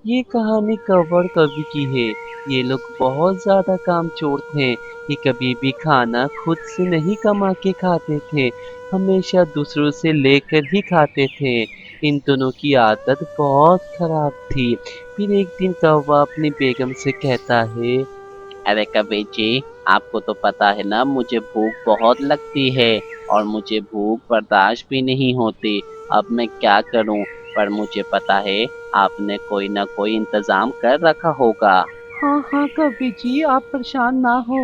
ये कहानी कौवा और कौवी की है। ये लोग बहुत ज्यादा कामचोर थे। ये कभी भी खाना खुद से नहीं कमा के खाते थे, हमेशा दूसरों से लेकर ही खाते थे। इन दोनों की आदत बहुत खराब थी। फिर एक दिन कौवा अपनी बेगम से कहता है, अरे कबीर जी, आपको तो पता है ना, मुझे भूख बहुत लगती है और मुझे भूख बर्दाश्त भी नहीं होती। अब मैं क्या करूं? पर मुझे पता है आपने कोई ना कोई इंतजाम कर रखा होगा। हाँ हाँ कवि जी, आप परेशान ना हो।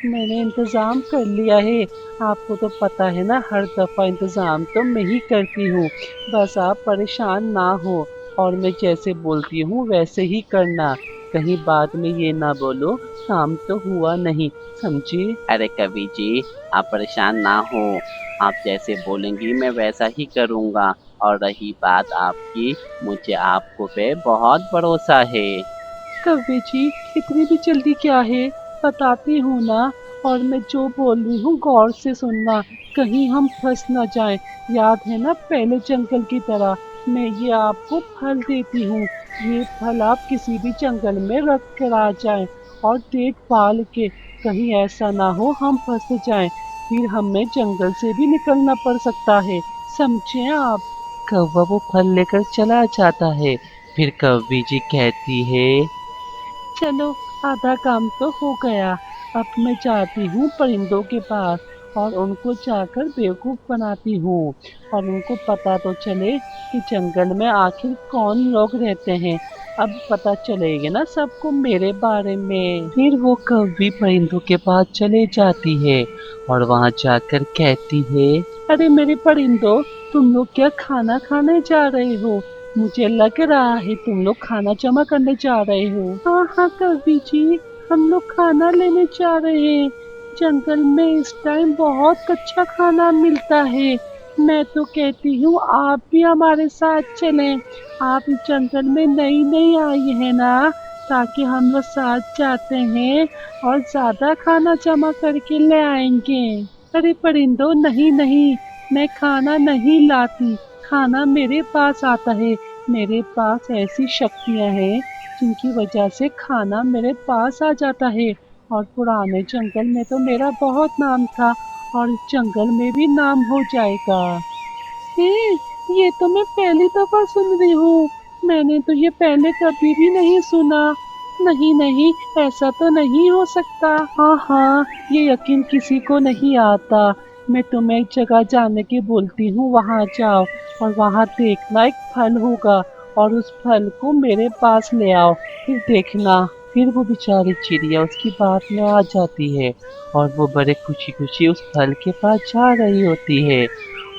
मैंने इंतजाम कर लिया है। आपको तो पता है ना, हर दफा इंतजाम तो मैं ही करती हूँ। बस आप परेशान ना हो, और मैं जैसे बोलती हूँ वैसे ही करना। कहीं बाद में ये ना बोलो काम तो हुआ नहीं, समझे? अरे कबीर जी, आप परेशान ना हो। आप जैसे बोलेंगी मैं वैसा ही करूँगा। और रही बात आपकी, मुझे आपको पे बहुत भरोसा है। कवि जी, इतनी भी जल्दी क्या है? बताती हूँ ना। और मैं जो बोल रही हूँ गौर से सुनना, कहीं हम फंस ना जाएं। याद है ना, पहले जंगल की तरह मैं ये आपको फल देती हूँ। ये फल आप किसी भी जंगल में रख कर आ जाएं, और देखभाल के, कहीं ऐसा ना हो हम फंस जाएं। फिर हमें जंगल से भी निकलना पड़ सकता है, समझे आप? कौवा वो फल लेकर चला जाता है। फिर कौवी जी कहती है, चलो, आधा काम तो हो गया। अब मैं जाती हूँ परिंदों के पास, और उनको जाकर बेवकूफ बनाती हूँ, और उनको पता तो चले कि जंगल में आखिर कौन लोग रहते हैं। अब पता चलेगा ना सबको मेरे बारे में। फिर वो कौवी परिंदों के पास चले जाती है और वहां जाकर कहती है, अरे मेरे परिंदों, तुम लोग क्या खाना खाने जा रहे हो? मुझे लग रहा है तुम लोग खाना जमा करने जा रहे हो। हाँ हाँ कवि जी, हम लोग खाना लेने जा रहे हैं। जंगल में इस टाइम बहुत अच्छा खाना मिलता है। मैं तो कहती हूँ आप भी हमारे साथ चलें। आप इस जंगल में नई नई आई है ना, ताकि हम लोग साथ जाते हैं और ज्यादा खाना जमा करके ले आएंगे। अरे परिंदो, नहीं नहीं, मैं खाना नहीं लाती। खाना मेरे पास आता है। मेरे पास ऐसी शक्तियां हैं जिनकी वजह से खाना मेरे पास आ जाता है। और पुराने जंगल में तो मेरा बहुत नाम था, और इस जंगल में भी नाम हो जाएगा। ए, ये तो मैं पहली दफा सुन रही हूँ। मैंने तो ये पहले कभी भी नहीं सुना। नहीं नहीं, ऐसा तो नहीं हो सकता। हाँ हाँ, ये यकीन किसी को नहीं आता। मैं तुम्हें एक जगह जाने की बोलती हूँ, वहां जाओ, और वहां देखना एक फल होगा, और उस फल को मेरे पास ले आओ, फिर देखना। फिर वो बेचारी चिड़िया उसकी बात में आ जाती है और वो बड़े खुशी खुशी उस फल के पास जा रही होती है।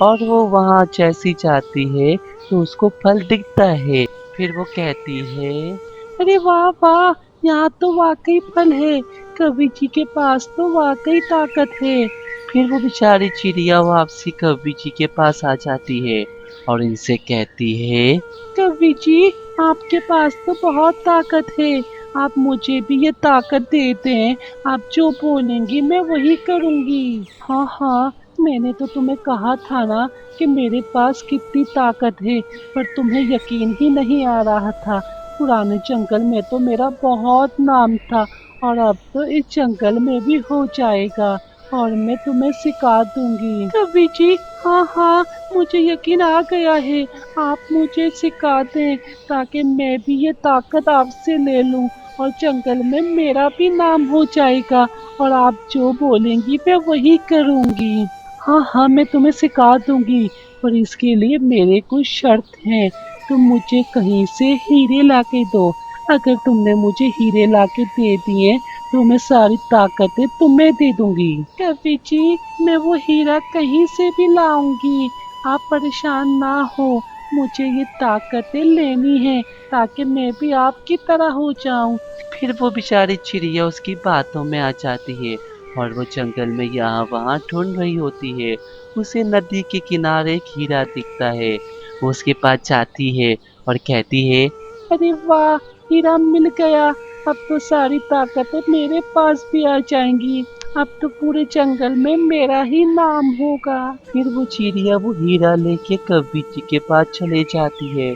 और वो वहां जैसी जाती है तो उसको फल दिखता है। फिर वो कहती है, अरे वाह वाह, यहाँ तो वाकई फल है। कवि जी के पास तो वाकई ताकत है। फिर वो बेचारी चिड़िया वापसी कौवी जी के पास आ जाती है और इनसे कहती है, कवि जी, आपके पास तो बहुत ताकत है। आप मुझे भी ये ताकत दे दें। आप जो बोलेंगी मैं वही करूंगी। हाँ हाँ, मैंने तो तुम्हें कहा था ना कि मेरे पास कितनी ताकत है, पर तुम्हें यकीन ही नहीं आ रहा था। पुराने जंगल में तो मेरा बहुत नाम था, और अब तो इस जंगल में भी हो जाएगा, और मैं तुम्हें सिखा दूंगी। कवि जी, हाँ हाँ, मुझे यकीन आ गया है। आप मुझे सिखा दें, ताकि मैं भी ये ताकत आपसे ले लूं, और जंगल में मेरा भी नाम हो जाएगा, और आप जो बोलेंगी मैं वही करूंगी। हाँ हाँ, मैं तुम्हें सिखा दूंगी, पर इसके लिए मेरे कुछ शर्त हैं। तुम मुझे कहीं से हीरे लाके दो। अगर तुमने मुझे हीरे लाके दे दिए तो मैं सारी ताकतें तुम्हें दे दूंगी। कवि जी, मैं वो हीरा कहीं से भी लाऊंगी। आप परेशान ना हो, मुझे ये ताकतें लेनी है, ताकि मैं भी आपकी तरह हो जाऊं। फिर वो बेचारी चिड़िया उसकी बातों में आ जाती है और वो जंगल में यहाँ वहाँ ढूंढ रही होती है। उसे नदी के किनारे एक हीरा दिखता है। वो उसके पास जाती है और कहती है, अरे वाह, हीरा मिल गया। अब तो सारी ताकतें मेरे पास भी आ जाएंगी। अब तो पूरे जंगल में मेरा ही नाम होगा। फिर वो चिड़िया वो हीरा लेके कौवी जी के पास चले जाती है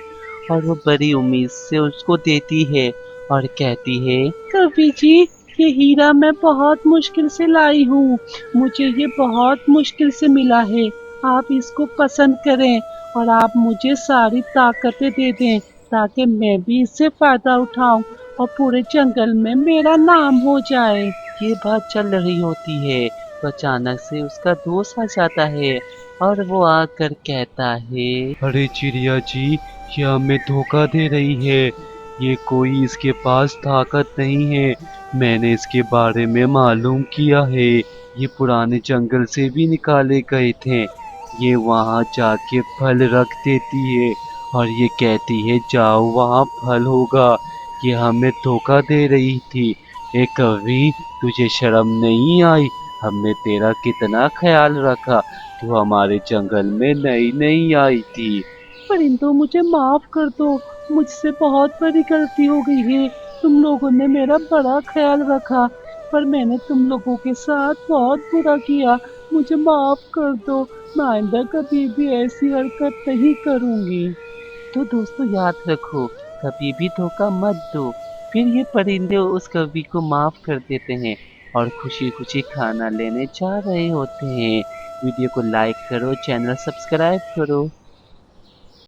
और वो बड़ी उम्मीद से उसको देती है और कहती है, कवि जी, ये हीरा मैं बहुत मुश्किल से लाई हूँ। मुझे ये बहुत मुश्किल से मिला है। आप इसको पसंद करें और आप मुझे सारी ताकतें दे दें ताकि मैं भी इससे फायदा उठाऊं और पूरे जंगल में मेरा नाम हो जाए। ये बात चल रही होती है तो अचानक से उसका दोस्त आ जाता है और वो आकर कहता है, अरे चिड़िया जी, ये हमें धोखा दे रही है। ये कोई इसके पास ताकत नहीं है। मैंने इसके बारे में मालूम किया है। ये पुराने जंगल से भी निकाले गए थे। ये वहाँ जाके फल रख देती है और ये कहती है जाओ वहाँ फल होगा। ये हमें धोखा दे रही थी। ए कवि, तुझे शर्म नहीं आई? हमने तेरा कितना ख्याल रखा। तू हमारे जंगल में नई नई आई थी। परिंदों, मुझे माफ कर दो। मुझसे बहुत बड़ी गलती हो गई है। तुम लोगों ने मेरा बड़ा ख्याल रखा, पर मैंने तुम लोगों के साथ बहुत बुरा किया। मुझे माफ कर दो। मैं आइंदा कभी भी ऐसी हरकत नहीं करूंगी। तो दोस्तों याद रखो, कभी भी धोखा मत दो। फिर ये परिंदे उस कवि को माफ कर देते हैं और खुशी खुशी खाना लेने जा रहे होते हैं। वीडियो को लाइक करो, चैनल सब्सक्राइब करो।